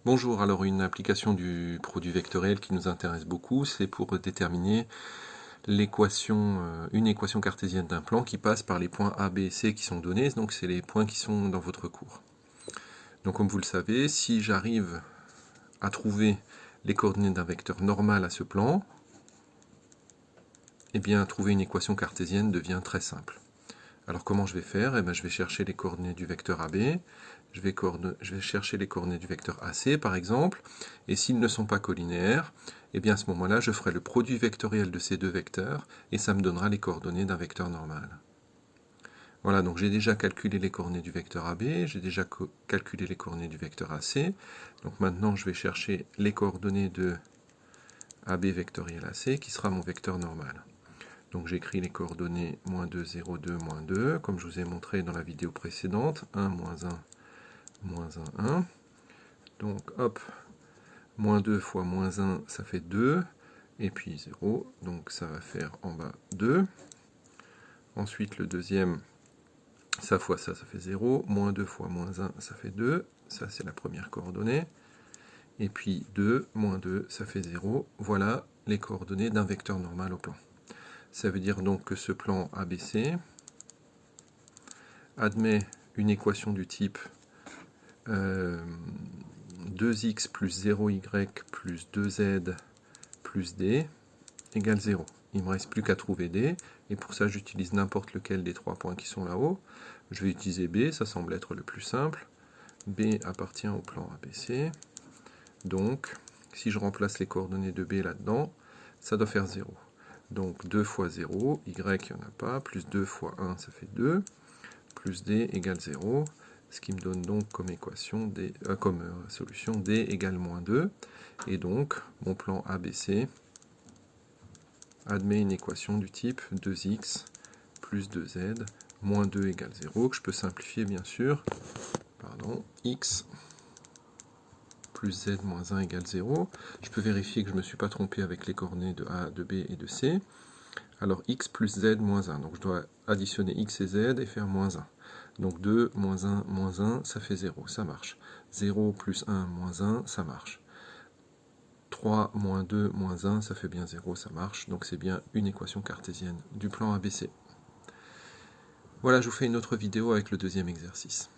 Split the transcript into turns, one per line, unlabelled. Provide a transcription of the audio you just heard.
Bonjour, alors une application du produit vectoriel qui nous intéresse beaucoup, c'est pour déterminer l'équation, une équation cartésienne d'un plan qui passe par les points A, B et C qui sont donnés, donc c'est les points qui sont dans votre cours. Donc comme vous le savez, si j'arrive à trouver les coordonnées d'un vecteur normal à ce plan, eh bien trouver une équation cartésienne devient très simple. Alors comment je vais faire? Eh bien, je vais chercher les coordonnées du vecteur AB, je vais chercher les coordonnées du vecteur AC par exemple, et s'ils ne sont pas collinéaires, eh bien à ce moment-là, je ferai le produit vectoriel de ces deux vecteurs, et ça me donnera les coordonnées d'un vecteur normal. Voilà, donc j'ai déjà calculé les coordonnées du vecteur AB, j'ai déjà calculé les coordonnées du vecteur AC, donc maintenant je vais chercher les coordonnées de AB vectoriel AC, qui sera mon vecteur normal. Donc j'écris les coordonnées -2, 0, 2, -2, comme je vous ai montré dans la vidéo précédente, 1, -1, -1, 1. Donc hop, -2 fois -1, ça fait 2, et puis 0, donc ça va faire en bas 2. Ensuite le deuxième, ça fois ça, ça fait 0, -2 fois -1, ça fait 2, ça c'est la première coordonnée. Et puis 2, -2, ça fait 0. Voilà les coordonnées d'un vecteur normal au plan. Ça veut dire donc que ce plan ABC admet une équation du type 2x plus 0y plus 2z plus d égale 0. Il ne me reste plus qu'à trouver d, et pour ça j'utilise n'importe lequel des trois points qui sont là-haut. Je vais utiliser b, ça semble être le plus simple. B appartient au plan ABC. Donc, si je remplace les coordonnées de b là-dedans, ça doit faire 0. Donc 2 fois 0, y il n'y en a pas, plus 2 fois 1, ça fait 2, plus d égale 0, ce qui me donne donc comme équation solution d égale -2, et donc mon plan ABC admet une équation du type 2x plus 2z moins 2 égale 0, que je peux simplifier bien sûr, x plus z moins 1 égale 0. Je peux vérifier que je ne me suis pas trompé avec les coordonnées de A, de B et de C. Alors x plus z moins 1, donc je dois additionner x et z et faire moins 1. Donc 2 moins 1, ça fait 0, ça marche. 0 plus 1 moins 1, ça marche. 3 moins 2 moins 1, ça fait bien 0, ça marche. Donc c'est bien une équation cartésienne du plan ABC. Voilà, je vous fais une autre vidéo avec le deuxième exercice.